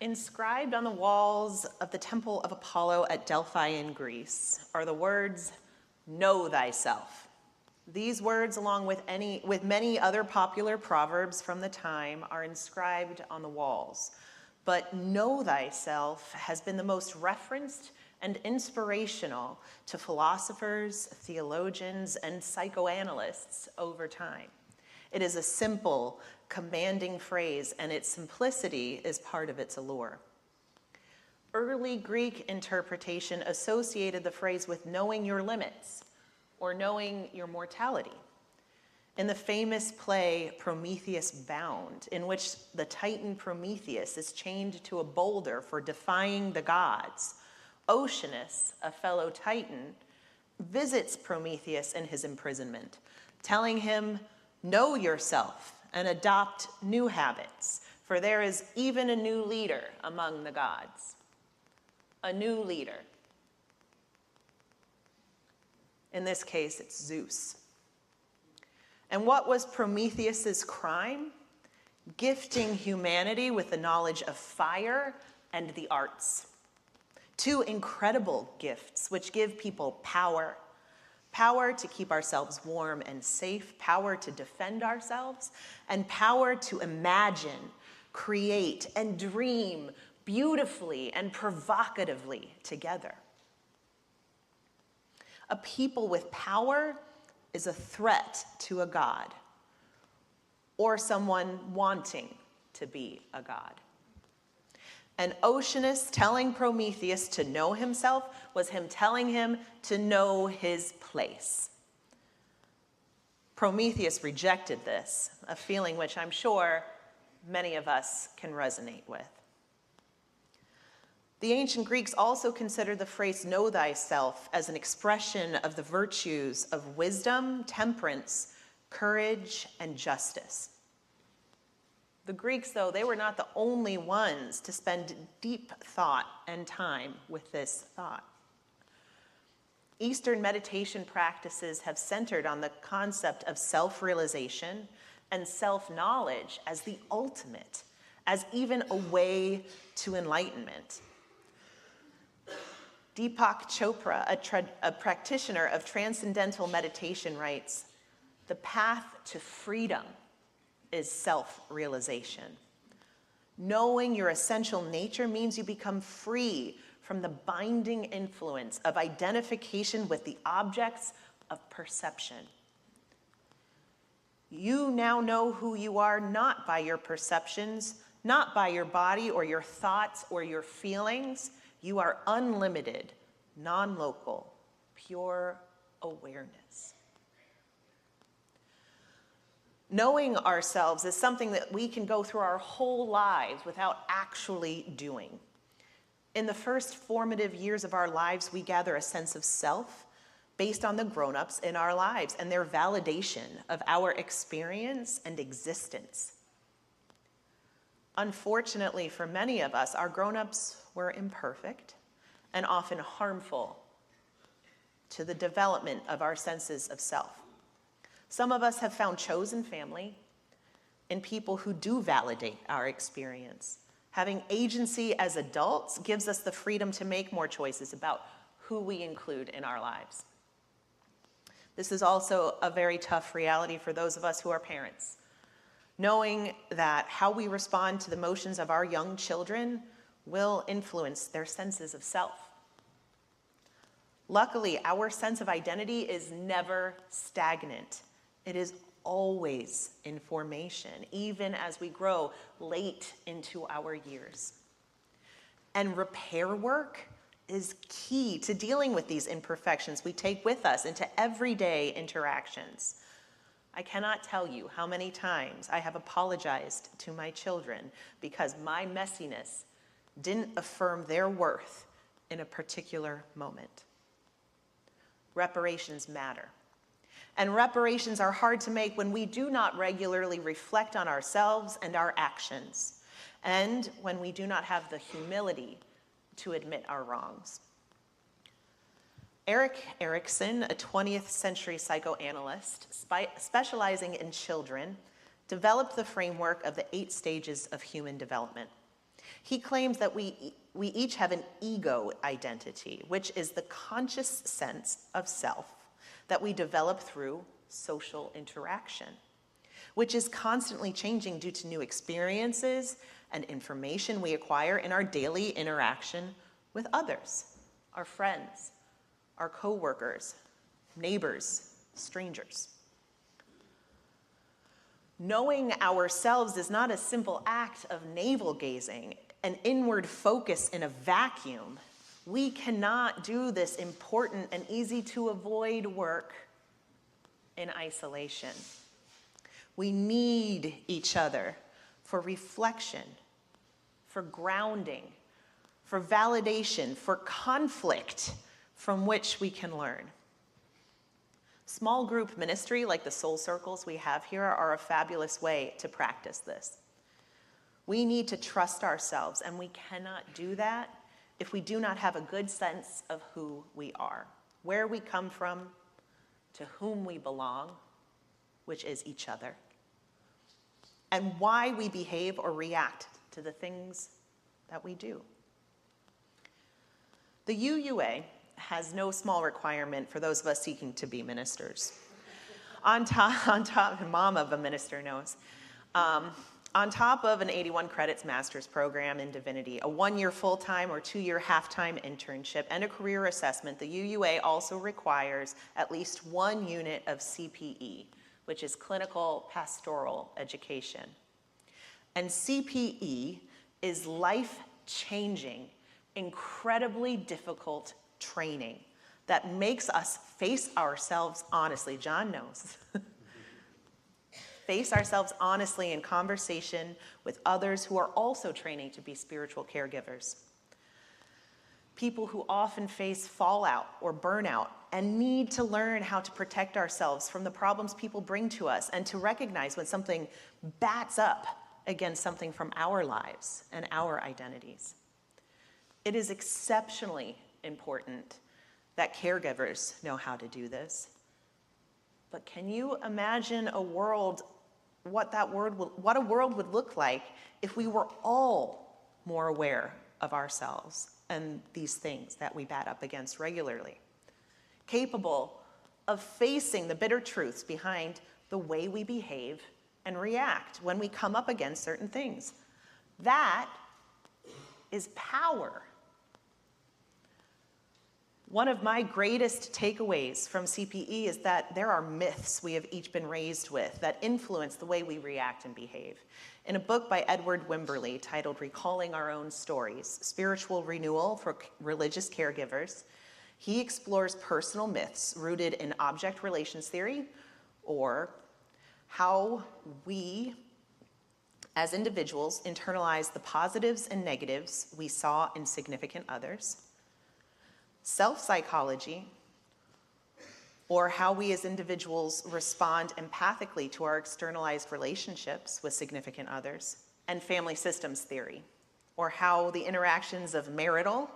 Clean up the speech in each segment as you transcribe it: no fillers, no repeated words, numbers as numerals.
Inscribed on the walls of the Temple of Apollo at Delphi in Greece are the words, "Know thyself." These words, along with many other popular proverbs from the time, are inscribed on the walls. But "know thyself" has been the most referenced and inspirational to philosophers, theologians, and psychoanalysts over time. It is a simple, commanding phrase, and its simplicity is part of its allure. Early Greek interpretation associated the phrase with knowing your limits or knowing your mortality. In the famous play Prometheus Bound, in which the Titan Prometheus is chained to a boulder for defying the gods, Oceanus, a fellow Titan, visits Prometheus in his imprisonment, telling him, "Know yourself and adopt new habits, for there is even a new leader among the gods." A new leader. In this case, it's Zeus. And what was Prometheus's crime? Gifting humanity with the knowledge of fire and the arts. Two incredible gifts which give people power. Power to keep ourselves warm and safe, power to defend ourselves, and power to imagine, create, and dream beautifully and provocatively together. A people with power is a threat to a god, or someone wanting to be a god. And Oceanus telling Prometheus to know himself was him telling him to know his place. Prometheus rejected this, a feeling which I'm sure many of us can resonate with. The ancient Greeks also considered the phrase "know thyself" as an expression of the virtues of wisdom, temperance, courage, and justice. The Greeks, though, they were not the only ones to spend deep thought and time with this thought. Eastern meditation practices have centered on the concept of self-realization and self-knowledge as the ultimate, as even a way to enlightenment. Deepak Chopra, a practitioner of transcendental meditation, writes, "The path to freedom is self-realization. Knowing your essential nature means you become free from the binding influence of identification with the objects of perception. You now know who you are not by your perceptions, not by your body or your thoughts or your feelings. You are unlimited, non-local, pure awareness." Knowing ourselves is something that we can go through our whole lives without actually doing. In the first formative years of our lives, we gather a sense of self based on the grown-ups in our lives and their validation of our experience and existence. Unfortunately, for many of us, our grown-ups were imperfect and often harmful to the development of our senses of self. Some of us have found chosen family in people who do validate our experience. Having agency as adults gives us the freedom to make more choices about who we include in our lives. This is also a very tough reality for those of us who are parents, knowing that how we respond to the emotions of our young children will influence their senses of self. Luckily, our sense of identity is never stagnant. It is always in formation, even as we grow late into our years. And repair work is key to dealing with these imperfections we take with us into everyday interactions. I cannot tell you how many times I have apologized to my children because my messiness didn't affirm their worth in a particular moment. Reparations matter. And reparations are hard to make when we do not regularly reflect on ourselves and our actions, and when we do not have the humility to admit our wrongs. Erik Erikson, a 20th century psychoanalyst specializing in children, developed the framework of the 8 stages of human development. He claims that we each have an ego identity, which is the conscious sense of self that we develop through social interaction, which is constantly changing due to new experiences and information we acquire in our daily interaction with others, our friends, our coworkers, neighbors, strangers. Knowing ourselves is not a simple act of navel-gazing, an inward focus in a vacuum. We cannot do this important and easy-to-avoid work in isolation. We need each other for reflection, for grounding, for validation, for conflict from which we can learn. Small group ministry, like the soul circles we have here, are a fabulous way to practice this. We need to trust ourselves, and we cannot do that if we do not have a good sense of who we are, where we come from, to whom we belong, which is each other, and why we behave or react to the things that we do. The UUA has no small requirement for those of us seeking to be ministers. On top, mom of a minister knows. On top of an 81 credits master's program in divinity, a 1-year full-time or 2-year half-time internship, and a career assessment, the UUA also requires at least 1 unit of CPE, which is clinical pastoral education. And CPE is life-changing, incredibly difficult training that makes us face ourselves honestly. John knows. Face ourselves honestly in conversation with others who are also training to be spiritual caregivers. People who often face fallout or burnout and need to learn how to protect ourselves from the problems people bring to us and to recognize when something bats up against something from our lives and our identities. It is exceptionally important that caregivers know how to do this. But can you imagine a world, what a world would look like if we were all more aware of ourselves and these things that we bat up against regularly, capable of facing the bitter truths behind the way we behave and react when we come up against certain things. That is power. One of my greatest takeaways from CPE is that there are myths we have each been raised with that influence the way we react and behave. In a book by Edward Wimberly titled Recalling Our Own Stories, Spiritual Renewal for Religious Caregivers, he explores personal myths rooted in object relations theory, or how we as individuals internalize the positives and negatives we saw in significant others, self-psychology, or how we as individuals respond empathically to our externalized relationships with significant others, and family systems theory, or how the interactions of marital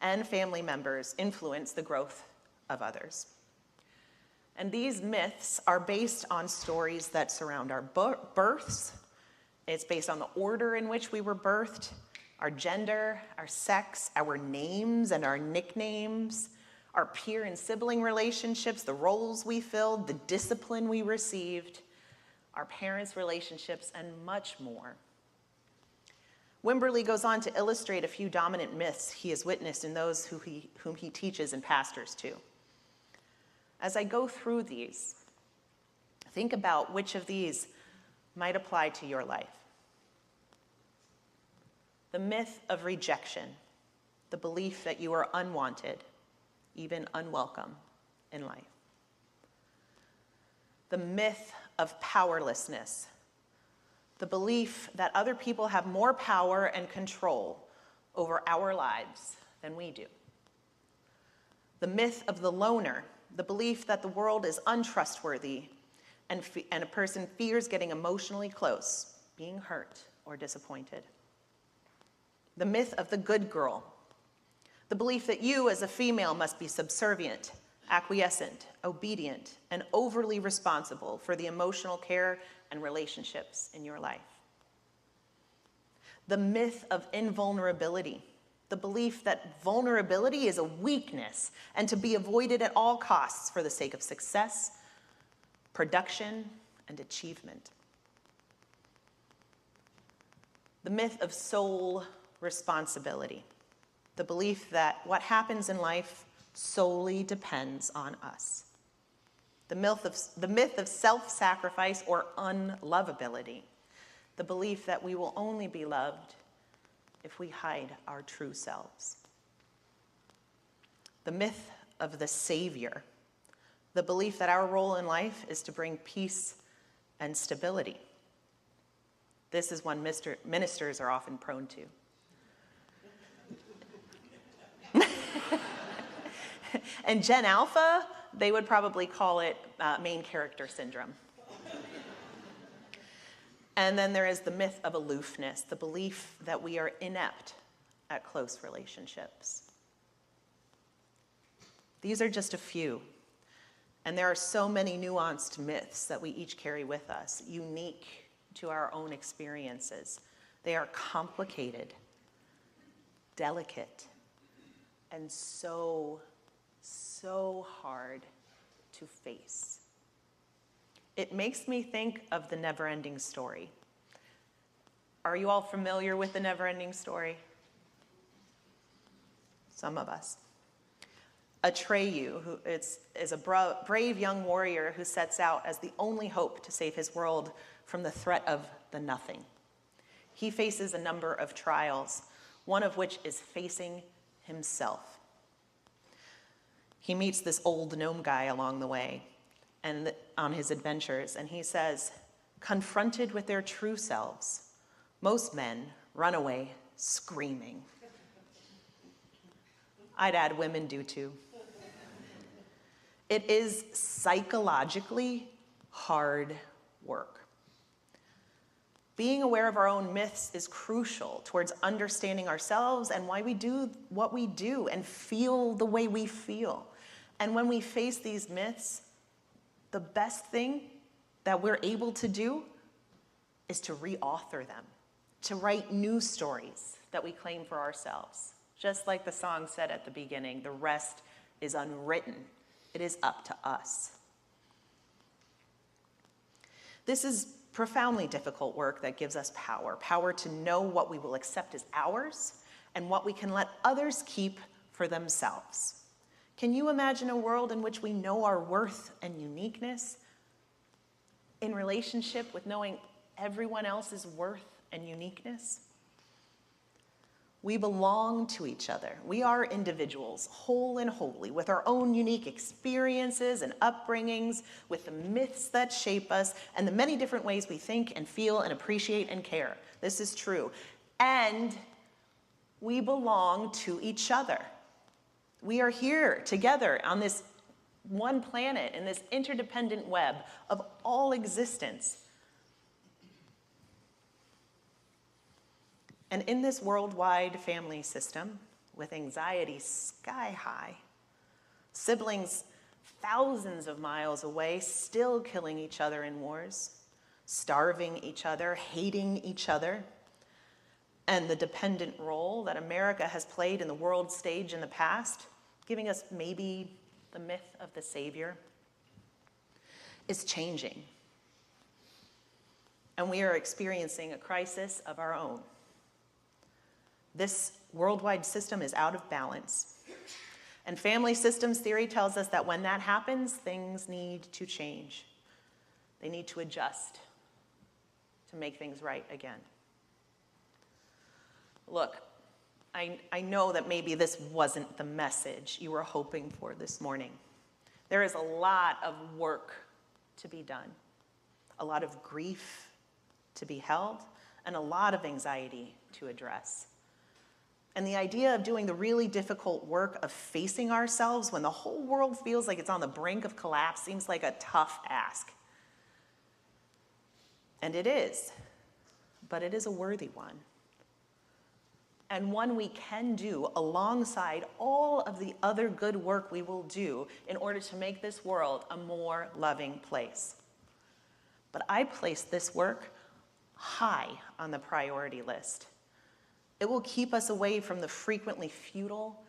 and family members influence the growth of others. And these myths are based on stories that surround our births. It's based on the order in which we were birthed, our gender, our sex, our names and our nicknames, our peer and sibling relationships, the roles we filled, the discipline we received, our parents' relationships, and much more. Wimberly goes on to illustrate a few dominant myths he has witnessed in those whom he teaches and pastors to. As I go through these, think about which of these might apply to your life. The myth of rejection, the belief that you are unwanted, even unwelcome in life. The myth of powerlessness, the belief that other people have more power and control over our lives than we do. The myth of the loner, the belief that the world is untrustworthy and a person fears getting emotionally close, being hurt or disappointed. The myth of the good girl, the belief that you as a female must be subservient, acquiescent, obedient, and overly responsible for the emotional care and relationships in your life. The myth of invulnerability, the belief that vulnerability is a weakness and to be avoided at all costs for the sake of success, production, and achievement. The myth of sole responsibility, the belief that what happens in life solely depends on us. The myth of self-sacrifice or unlovability, the belief that we will only be loved if we hide our true selves. The myth of the savior, the belief that our role in life is to bring peace and stability. This is one ministers are often prone to. And Gen Alpha, they would probably call it main character syndrome. And then there is the myth of aloofness, the belief that we are inept at close relationships. These are just a few. And there are so many nuanced myths that we each carry with us, unique to our own experiences. They are complicated, delicate, and so hard to face. It makes me think of the never-ending story. Are you all familiar with the never-ending story? Some of us. Atreyu, who is a brave young warrior who sets out as the only hope to save his world from the threat of the nothing. He faces a number of trials, one of which is facing himself. He meets this old gnome guy along the way and on his adventures, and he says, confronted with their true selves, most men run away screaming. I'd add women do too. It is psychologically hard work. Being aware of our own myths is crucial towards understanding ourselves and why we do what we do and feel the way we feel. And when we face these myths, the best thing that we're able to do is to reauthor them, to write new stories that we claim for ourselves. Just like the song said at the beginning, the rest is unwritten. It is up to us. This is profoundly difficult work that gives us power to know what we will accept as ours and what we can let others keep for themselves. Can you imagine a world in which we know our worth and uniqueness in relationship with knowing everyone else's worth and uniqueness? We belong to each other. We are individuals, whole and holy, with our own unique experiences and upbringings, with the myths that shape us, and the many different ways we think and feel and appreciate and care. This is true. And we belong to each other. We are here together on this one planet, in this interdependent web of all existence. And in this worldwide family system, with anxiety sky high, siblings thousands of miles away still killing each other in wars, starving each other, hating each other, and the dependent role that America has played in the world stage in the past, giving us maybe the myth of the savior, is changing. And we are experiencing a crisis of our own. This worldwide system is out of balance. And family systems theory tells us that when that happens, things need to change. They need to adjust to make things right again. Look, I know that maybe this wasn't the message you were hoping for this morning. There is a lot of work to be done, a lot of grief to be held, and a lot of anxiety to address. And the idea of doing the really difficult work of facing ourselves when the whole world feels like it's on the brink of collapse seems like a tough ask. And it is, but it is a worthy one. And one we can do alongside all of the other good work we will do in order to make this world a more loving place. But I place this work high on the priority list. It will keep us away from the frequently futile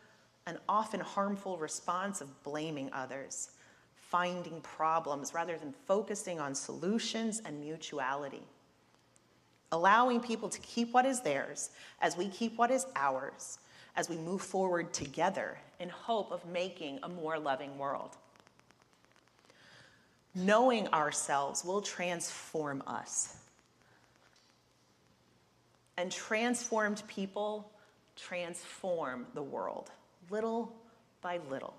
and often harmful response of blaming others, finding problems rather than focusing on solutions and mutuality. Allowing people to keep what is theirs as we keep what is ours, as we move forward together in hope of making a more loving world. Knowing ourselves will transform us. And transformed people transform the world, little by little,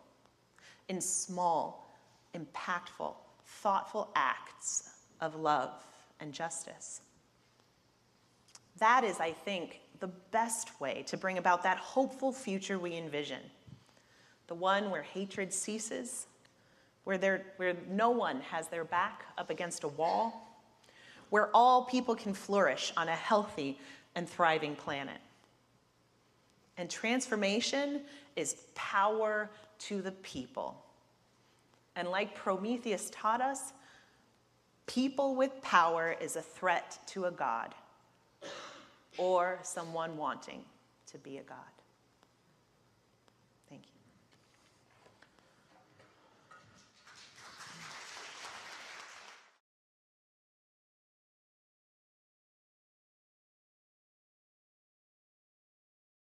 in small, impactful, thoughtful acts of love and justice. That is, I think, the best way to bring about that hopeful future we envision. The one where hatred ceases, where no one has their back up against a wall, where all people can flourish on a healthy and thriving planet. And transformation is power to the people. And like Prometheus taught us, people with power is a threat to a god, or someone wanting to be a god.